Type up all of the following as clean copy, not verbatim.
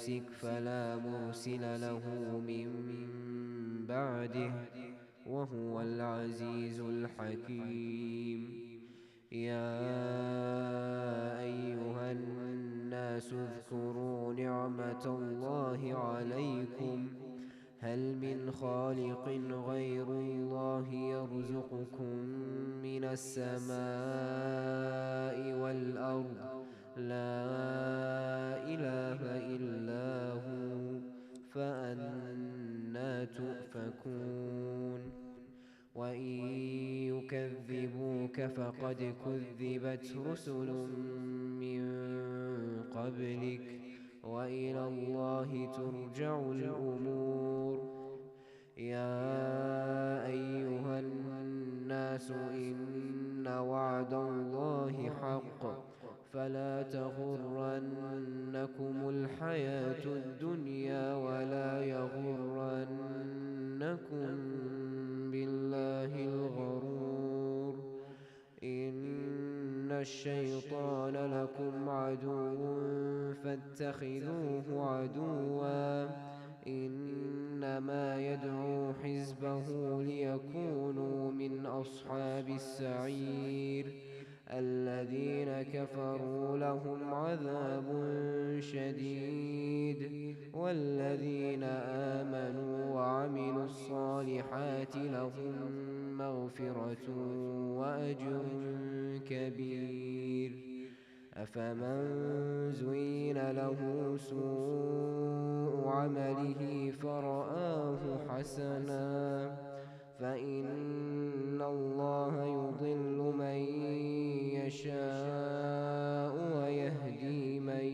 يمسك فلا مرسل له من بعده وهو العزيز الحكيم. يا أيها الناس اذكروا نعمة الله عليكم هل من خالق غير الله يرزقكم من السماء والأرض لا إله إلا هو فأنى تؤفكون. وإن يكذبوك فقد كذبت رسل من قبلك وإلى الله ترجع الأمور. يا أيها الناس إن وعد الله حق فلا تغرنكم الحياة الدنيا ولا يغرنكم بالله الغرور. إن الشيطان لكم عدو فاتخذوه عدوا إنما يدعو حزبه ليكونوا من أصحاب السعير. الذين كفروا لهم عذاب شديد والذين آمنوا وعملوا الصالحات لهم مغفرة وأجر كبير. أفمن زين له سوء عمله فرآه حسنا فإن الله يضل من يشاء ويهدي من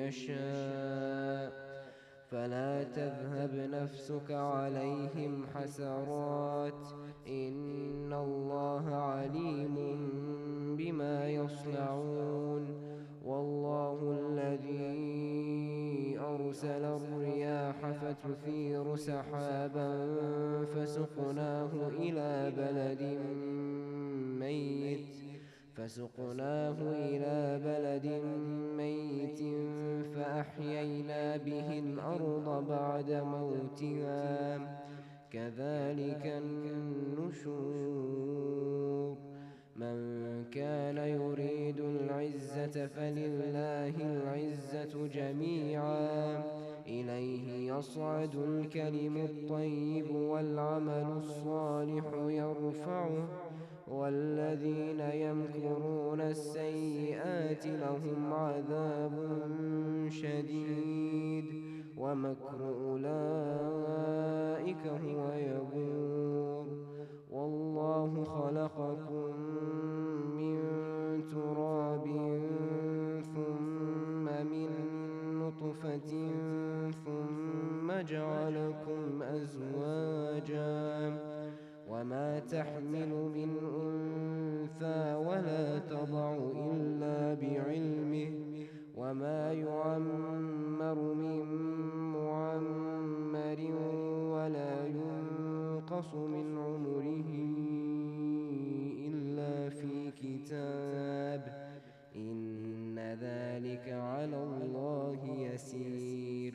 يشاء فلا تذهب نفسك عليهم حسرات إن الله عليم بما يصنعون. والله الذي أرسل الرياح فتثير سحابا فسقناه إلى بلد ميت فأحيينا به الأرض بعد موتها كذلك النشور. من كان يريد العزة فلله العزة جميعا إليه يصعد الكلم الطيب والعمل الصالح يرفعه والذين يمكرون السيئات لهم عذاب شديد ومكر أولئك هو يبور. والله خلقكم من تراب ثم من نطفة ثم جعلكم أزواجا وما تحمل من أنثى ولا تضع إلا بعلمه وما يعمر من معمر ولا ينقص من عمره إلا في كتاب إن ذلك على الله يسير.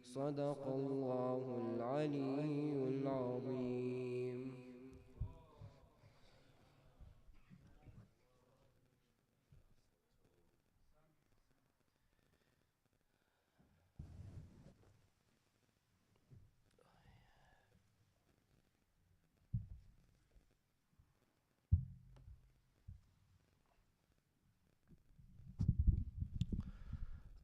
صدق الله العلي العظيم.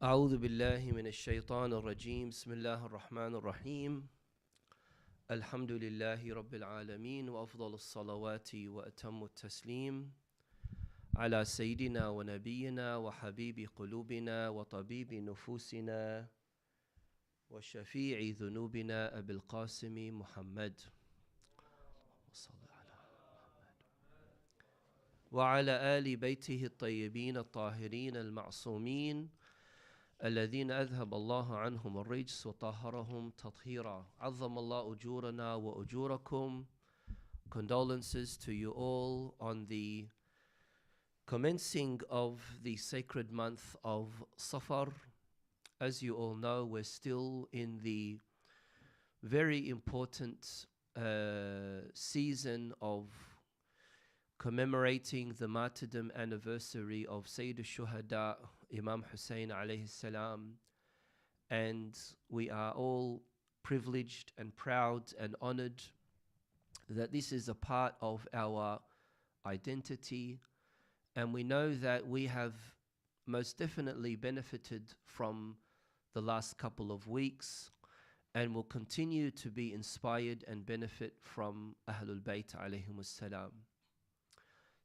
أعوذ بالله من الشيطان الرجيم. بسم الله الرحمن الرحيم. الحمد لله رب العالمين وأفضل الصلوات وأتم التسليم على سيدنا ونبينا وحبيب قلوبنا وطبيب نفوسنا وشفيع ذنوبنا أبي القاسم محمد وعلى آل بيته الطيبين الطاهرين المعصومين الذين أذهب الله عنهم الرجس وطهرهم تطهيرا. عظم الله أجورنا وأجوركم. Condolences to you all on the commencing of the sacred month of Safar, as you all know, we're still in the very important season of commemorating the martyrdom anniversary of Sayyid al-Shuhada, Imam Hussein alayhi salam. And we are all privileged and proud and honored that this is a part of our identity. And we know that we have most definitely benefited from the last couple of weeks and will continue to be inspired and benefit from Ahlul Bayt alayhimus salam.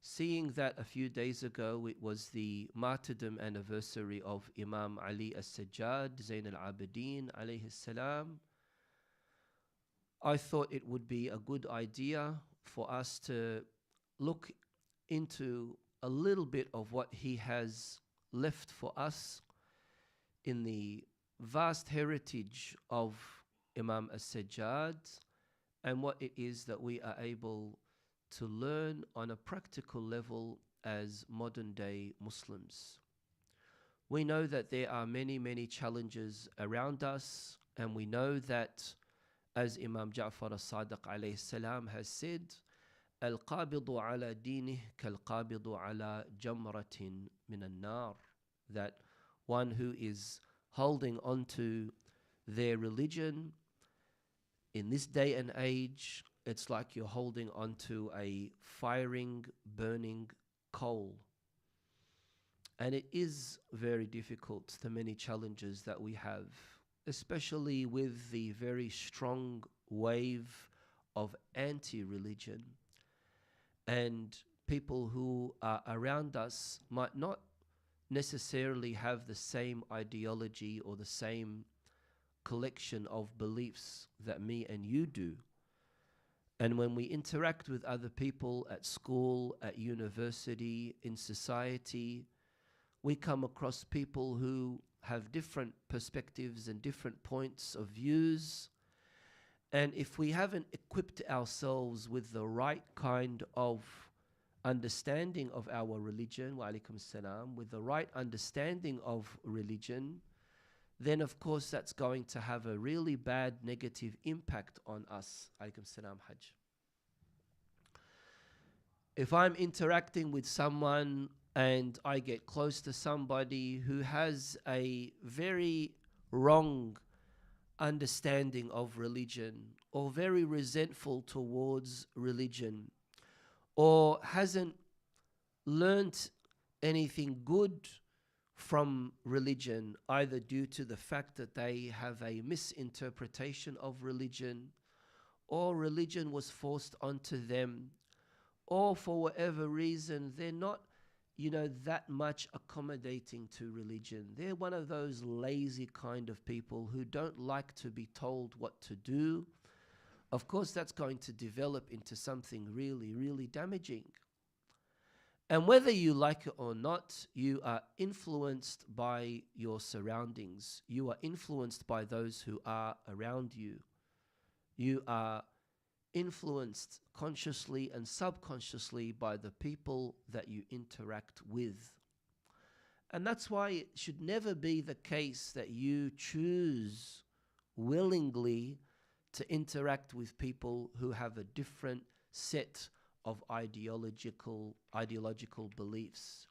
Seeing that a few days ago it was the martyrdom anniversary of Imam Al Sajjad, Zaid Al alayhi salam, I thought it would be a good idea for us to look into a little bit of what he has left for us in the vast heritage of Imam Al Sajjad and what it is that we are able to learn on a practical level as modern day Muslims. We know that there are many, many challenges around us, and we know that, as Imam Ja'far al-Sadiq alayhi salam has said, Al-qabidu ala dinih kal-qabidu ala jamratin min al-nar, that one who is holding on to their religion in this day and age, it's like you're holding onto a firing, burning coal. And it is very difficult, the many challenges that we have, especially with the very strong wave of anti-religion. And people who are around us might not necessarily have the same ideology or the same collection of beliefs that me and you do. And when we interact with other people at school, at university, in society, we come across people who have different perspectives and different points of views. And if we haven't equipped ourselves with the right kind of understanding of our religion, wa alaikum salam, with the right understanding of religion, then of course that's going to have a really bad negative impact on us. Alaikum salam, Hajj. If I'm interacting with someone and I get close to somebody who has a very wrong understanding of religion, or very resentful towards religion, or hasn't learnt anything good from religion, either due to the fact that they have a misinterpretation of religion, or religion was forced onto them, or for whatever reason they're not, that much accommodating to religion. They're one of those lazy kind of people who don't like to be told what to do. Of course, that's going to develop into something really, really damaging. And whether you like it or not, you are influenced by your surroundings. You are influenced by those who are around you. You are influenced consciously and subconsciously by the people that you interact with. And that's why it should never be the case that you choose willingly to interact with people who have a different set of ideological beliefs.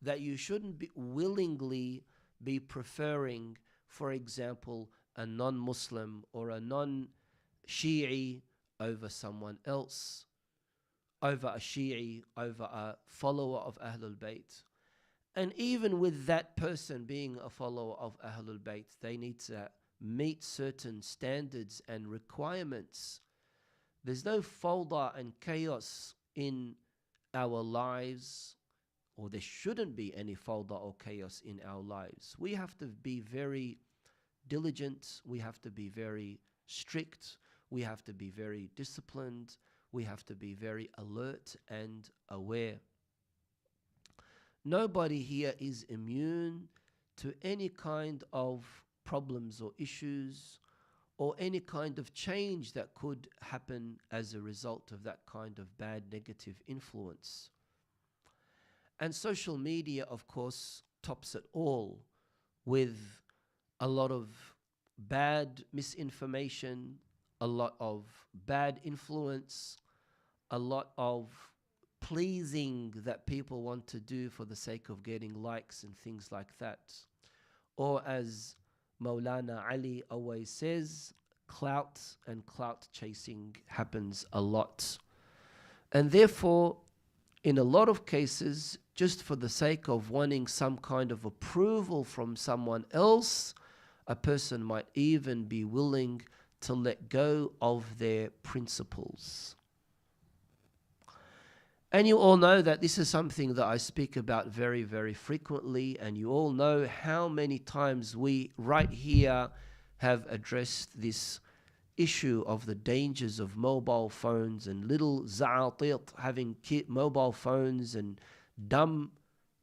That you shouldn't willingly be preferring, for example, a non-Muslim or a non-Shi'i over someone else, over a Shi'i, over a follower of Ahlul Bayt. And even with that person being a follower of Ahlul Bayt, they need to meet certain standards and requirements. There's no fawda and chaos in our lives, or there shouldn't be any fawda or chaos in our lives. We have to be very diligent, we have to be very strict, we have to be very disciplined, we have to be very alert and aware. Nobody here is immune to any kind of problems or issues, or any kind of change that could happen as a result of that kind of bad negative influence. And social media, of course, tops it all with a lot of bad misinformation, a lot of bad influence, a lot of pleasing that people want to do for the sake of getting likes and things like that. Or as Maulana Ali always says, clout and clout chasing happens a lot. And therefore, in a lot of cases, just for the sake of wanting some kind of approval from someone else, a person might even be willing to let go of their principles. And you all know that this is something that I speak about very, very frequently, and you all know how many times we right here have addressed this issue of the dangers of mobile phones and little za'atit having mobile phones, and dumb,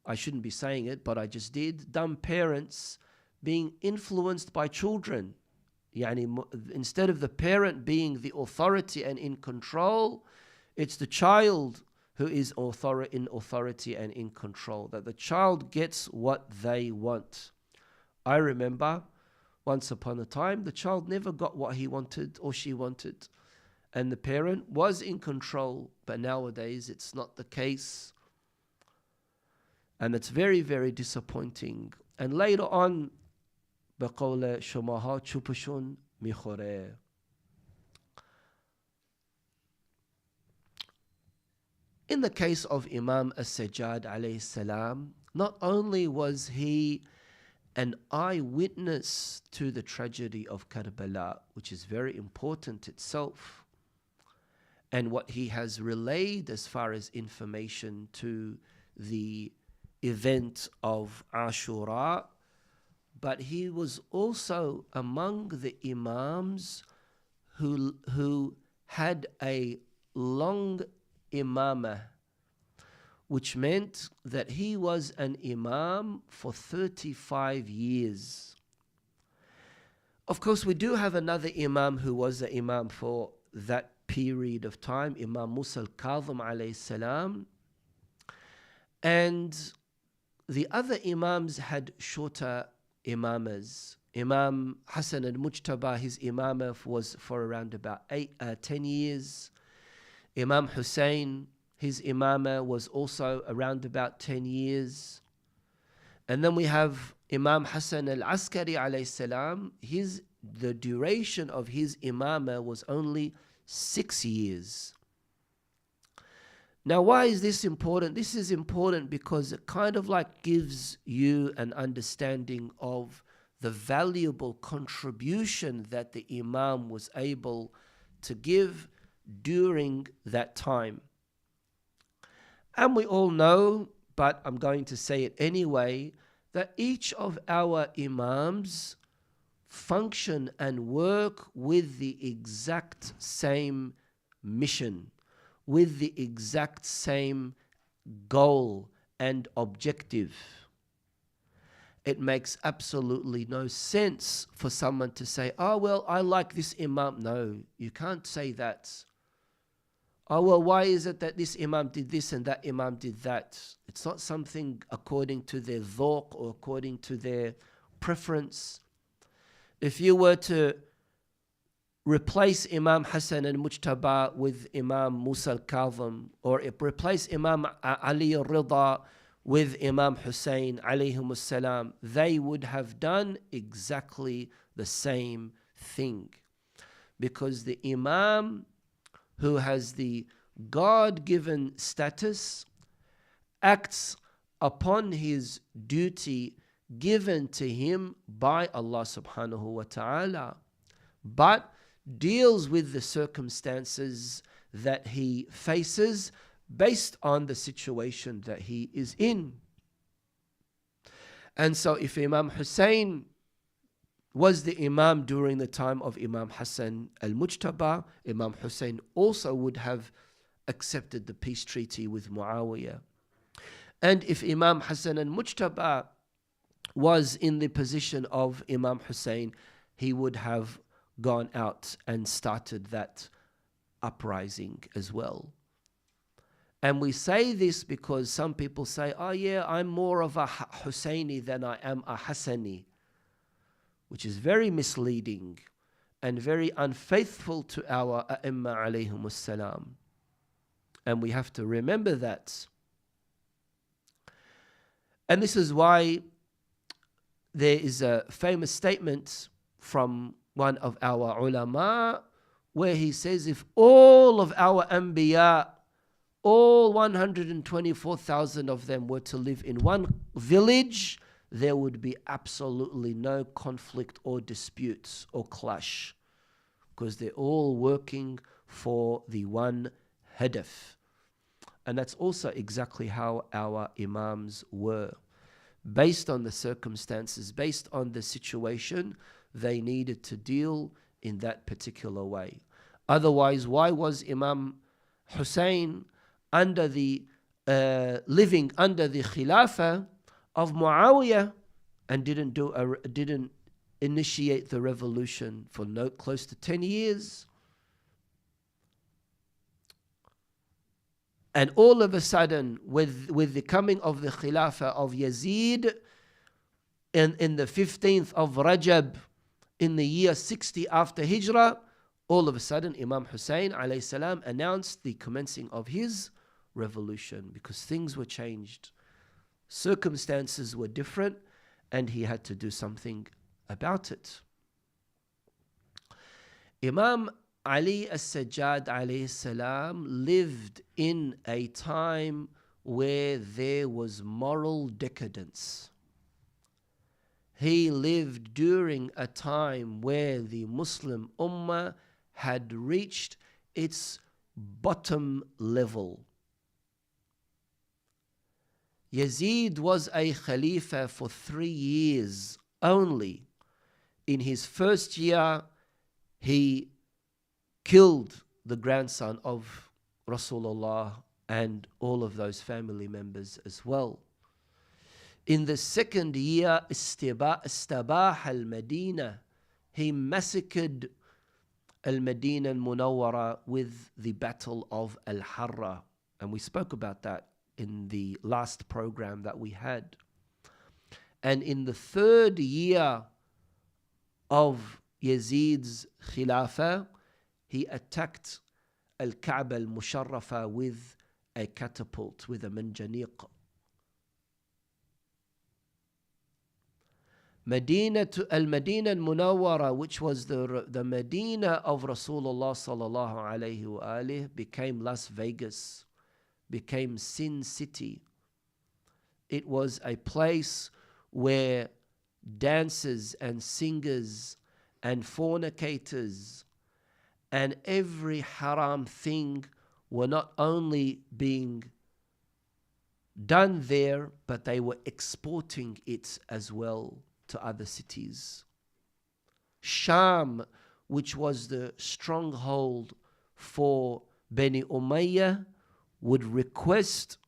I shouldn't be saying it, but I just did, dumb parents being influenced by children. Instead of the parent being the authority and in control, it's the child who is in authority and in control, that the child gets what they want. I remember once upon a time, the child never got what he wanted or she wanted, and the parent was in control, but nowadays it's not the case. And it's very, very disappointing. And later on, بقول شماها چوبشون میخوره. In the case of Imam Al Sajjad alayhi salam, not only was he an eyewitness to the tragedy of Karbala, which is very important itself, and what he has relayed as far as information to the event of Ashura, but he was also among the Imams who had a long imamah, which meant that he was an imam for 35 years. Of course, we do have another imam who was an imam for that period of time, Imam Musa al-Kadhim alayhi salam. And the other imams had shorter imamas. Imam Hassan al-Mujtaba, his imamah was for around about 10 years. Imam Hussein, his imamah was also around about 10 years. And then we have Imam Hassan al-Askari alayhi salam. The duration of his imamah was only 6 years. Now, why is this important? This is important because it kind of like gives you an understanding of the valuable contribution that the imam was able to give during that time. And we all know, but I'm going to say it anyway, that each of our imams function and work with the exact same mission, with the exact same goal and objective. It makes absolutely no sense for someone to say, oh, well, I like this imam. No, you can't say that. Oh, well, why is it that this imam did this and that imam did that? It's not something according to their dhawq or according to their preference. If you were to replace Imam Hassan al-Mujtaba with Imam Musa al-Kadhim, or replace Imam Ali al-Rida with Imam Hussein alayhim salam, they would have done exactly the same thing. Because the imam who has the God-given status acts upon his duty given to him by Allah subhanahu wa ta'ala, but deals with the circumstances that he faces based on the situation that he is in. And so if Imam Hussein was the imam during the time of Imam Hassan al-Mujtaba, Imam Hussein also would have accepted the peace treaty with Muawiyah. And if Imam Hassan al-Mujtaba was in the position of Imam Hussein, he would have gone out and started that uprising as well. And we say this because some people say, oh yeah, I'm more of a Husseini than I am a Hassani. which is very misleading and very unfaithful to our A'imma alayhimus salam. And we have to remember that. And this is why there is a famous statement from one of our ulama where he says, if all of our anbiya, all 124,000 of them were to live in one village, there would be absolutely no conflict or disputes or clash, because they're all working for the one hadaf. And that's also exactly how our imams were. Based on the circumstances, based on the situation, they needed to deal in that particular way. Otherwise, why was Imam Hussein under the living under the Khilafah of Muawiyah and didn't initiate the revolution for close to 10 years? And all of a sudden, with the coming of the Khilafah of Yazid in the 15th of Rajab in the year 60 after Hijrah, all of a sudden Imam Hussein alayhi salam announced the commencing of his revolution, because things were changed. Circumstances were different and he had to do something about it. Imam Ali Al Sajjad alayhi salam lived in a time where there was moral decadence. He lived during a time where the Muslim Ummah had reached its bottom level. Yazid was a Khalifa for 3 years only. In his first year, he killed the grandson of Rasulullah and all of those family members as well. In the second year, istabah al-Madinah, he massacred al-Madinah al-Munawwara with the Battle of Al-Harra. And we spoke about that in the last program that we had. And in the third year of Yazid's Khilafah, he attacked Al-Kaaba al-Musharrafa with a catapult, with a manjaniq. Al-Madinah al-Munawwara, which was the Medina of Rasulullah sallallahu alayhi wa alihi, became Las Vegas, became Sin City. It was a place where dancers and singers and fornicators and every haram thing were not only being done there, but they were exporting it as well to other cities. Sham, which was the stronghold for Bani Umayyah, would request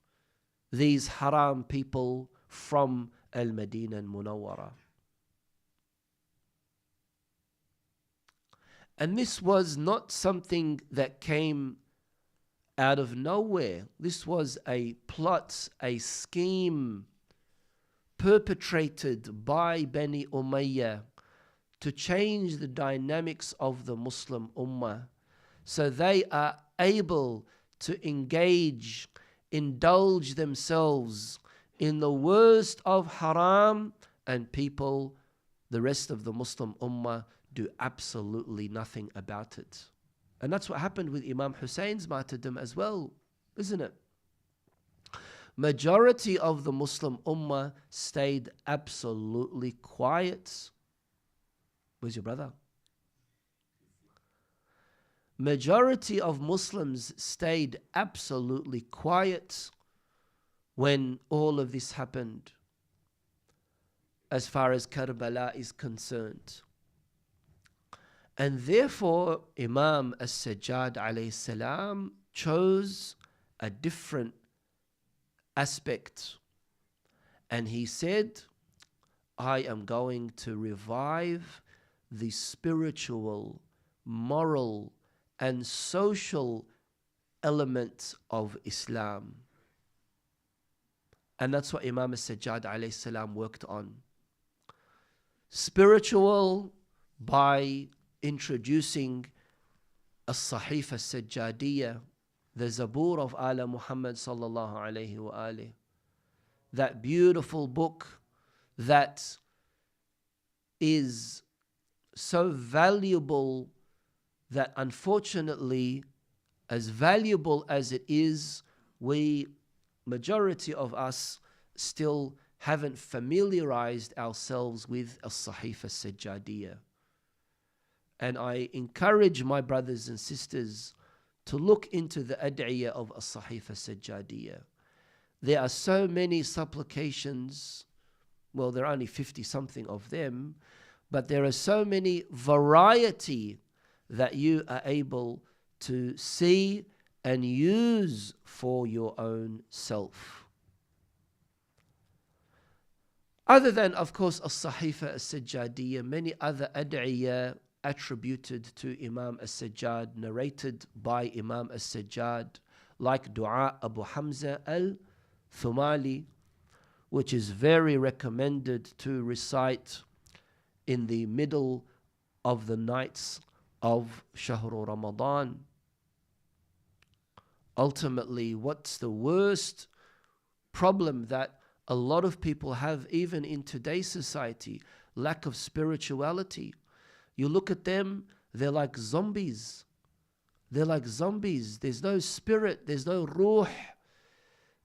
these haram people from Al-Madinah al-Munawwara. And this was not something that came out of nowhere. This was a plot, a scheme perpetrated by Bani Umayyah to change the dynamics of the Muslim Ummah, so they are able to indulge themselves in the worst of haram, and people, the rest of the Muslim Ummah, do absolutely nothing about it. And that's what happened with Imam Hussein's martyrdom as well, isn't it? Majority of the Muslim Ummah stayed absolutely quiet. Where's your brother? Majority of Muslims stayed absolutely quiet when all of this happened, as far as Karbala is concerned. And therefore, Imam Al Sajjad alayhi salam chose a different aspect. And he said, I am going to revive the spiritual, moral, and social elements of Islam. And that's what Imam Al Sajjad alayhi salam worked on. spiritual by introducing As-Sahifa Sajjadiyya, the Zabur of Ala Muhammad sallallahu alayhi wa alih. That beautiful book that is so valuable that unfortunately, as valuable as it is, majority of us still haven't familiarized ourselves with As-Sahifa Sajjadiyya. And I encourage my brothers and sisters to look into the ad'iyah of As-Sahifa Sajjadiyya. There are so many supplications, well, there are only 50 something of them, but there are so many variety that you are able to see and use for your own self. Other than, of course, As-Sahifa As-Sajjadiyya, many other ad'iyah attributed to Imam Al Sajjad, narrated by Imam Al Sajjad, like Dua Abu Hamza Al Thumali, which is very recommended to recite in the middle of the nights of Shahru Ramadan. Ultimately, what's the worst problem that a lot of people have, even in today's society? Lack of spirituality. You look at them, they're like zombies. They're like zombies. There's no spirit, there's no ruh,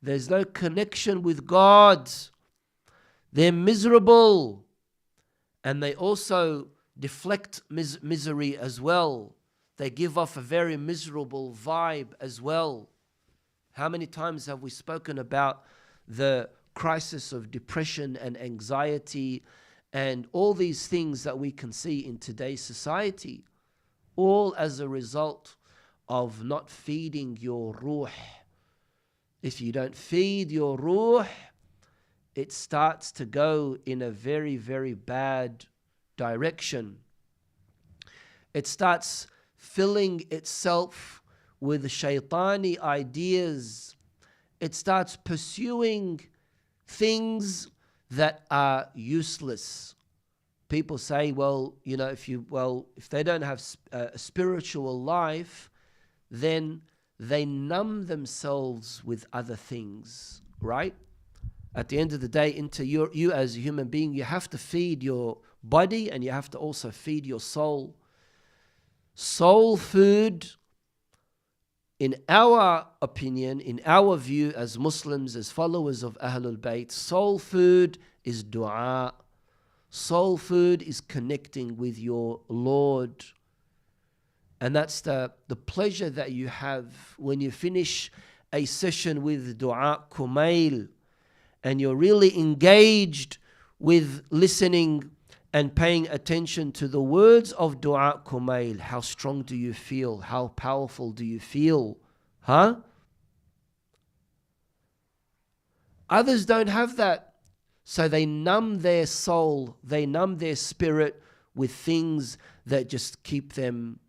there's no connection with God. They're miserable. And they also deflect misery as well. They give off a very miserable vibe as well. How many times have we spoken about the crisis of depression and anxiety and all these things that we can see in today's society, all as a result of not feeding your ruh. If you don't feed your ruh, it starts to go in a very, very bad direction. It starts filling itself with shaitani ideas. It starts pursuing things that are useless. People say, well, you know, if they don't have a spiritual life, then they numb themselves with other things, right? At the end of the day, into you as a human being, you have to feed your body and you have to also feed your soul. Soul food, in our opinion, in our view as Muslims, as followers of Ahlul Bayt, soul food is dua. Soul food is connecting with your Lord. And that's the pleasure that you have when you finish a session with dua kumail and you're really engaged with listening and paying attention to the words of dua kumail. How strong do you feel? How powerful do you feel? Huh? Others don't have that. So they numb their soul, they numb their spirit with things that just keep them,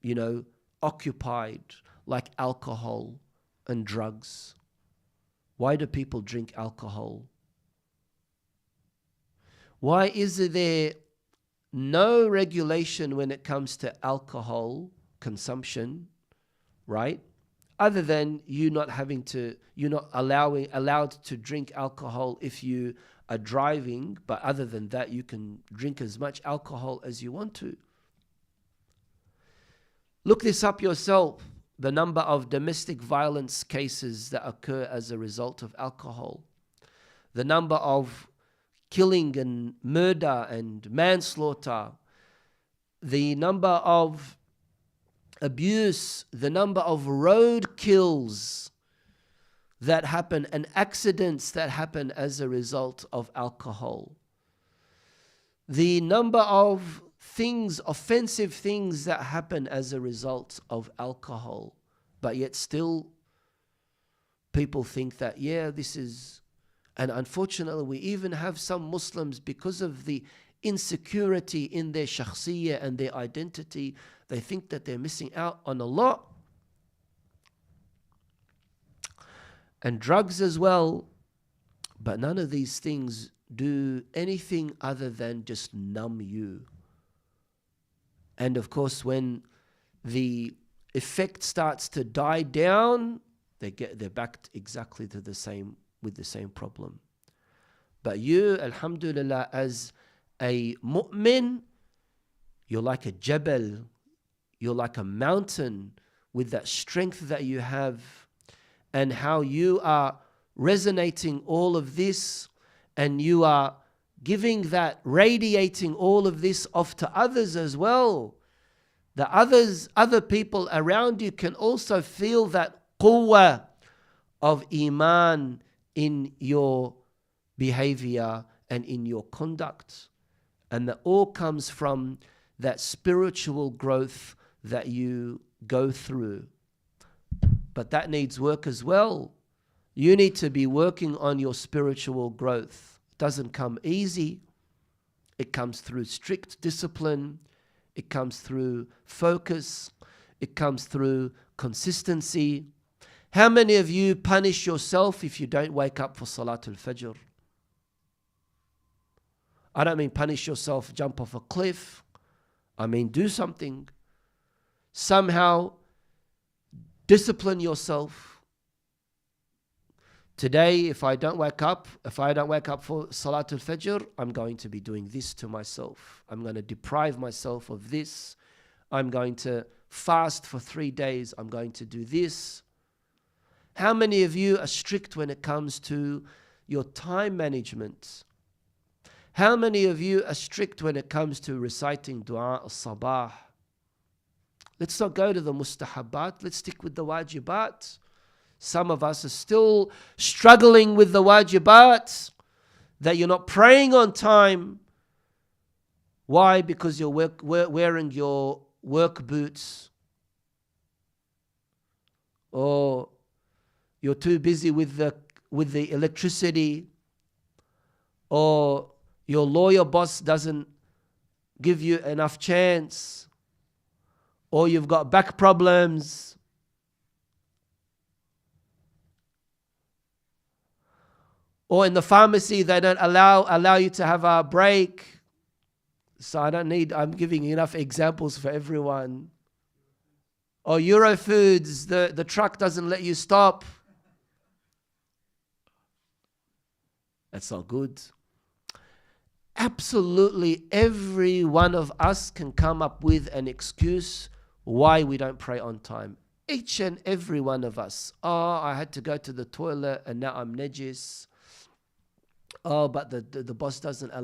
you know, occupied, like alcohol and drugs. Why do people drink alcohol? Why is there no regulation when it comes to alcohol consumption, right? Other than you're not allowed to drink alcohol if you are driving, but other than that, you can drink as much alcohol as you want to. Look this up yourself, the number of domestic violence cases that occur as a result of alcohol, the number of killing and murder and manslaughter, the number of abuse, the number of road kills that happen and accidents that happen as a result of alcohol, the number of things, offensive things that happen as a result of alcohol, but yet still people think that, yeah, this is. And unfortunately, we even have some Muslims, because of the insecurity in their shakhsiyya and their identity, they think that they're missing out on a lot. And drugs as well. But none of these things do anything other than just numb you. And of course, when the effect starts to die down, they're back exactly to the same problem. But you, alhamdulillah, as a mu'min, you're like a jabal, you're like a mountain with that strength that you have, and how you are resonating all of this, and you are giving that, radiating all of this off to others as well. The other people around you can also feel that quwwah of iman in your behavior and in your conduct. And that all comes from that spiritual growth that you go through. But that needs work as well. You need to be working on your spiritual growth. It doesn't come easy. It comes through strict discipline. It comes through focus. It comes through consistency. How many of you punish yourself if you don't wake up for Salatul Fajr? I don't mean punish yourself, jump off a cliff. I mean do something. Somehow discipline yourself. Today, if I don't wake up for Salatul Fajr, I'm going to be doing this to myself. I'm going to deprive myself of this. I'm going to fast for 3 days. I'm going to do this. How many of you are strict when it comes to your time management? How many of you are strict when it comes to reciting dua al-sabah? Let's not go to the mustahabat. Let's stick with the wajibat. Some of us are still struggling with the wajibat, that you're not praying on time. Why? Because you're wearing your work boots, or you're too busy with the electricity, or your lawyer boss doesn't give you enough chance, or you've got back problems, or in the pharmacy they don't allow you to have a break. So I'm giving enough examples for everyone. Or Eurofoods, the truck doesn't let you stop. That's not good. Absolutely every one of us can come up with an excuse why we don't pray on time. Each and every one of us. Oh, I had to go to the toilet and now I'm najis. Oh, but the boss doesn't allow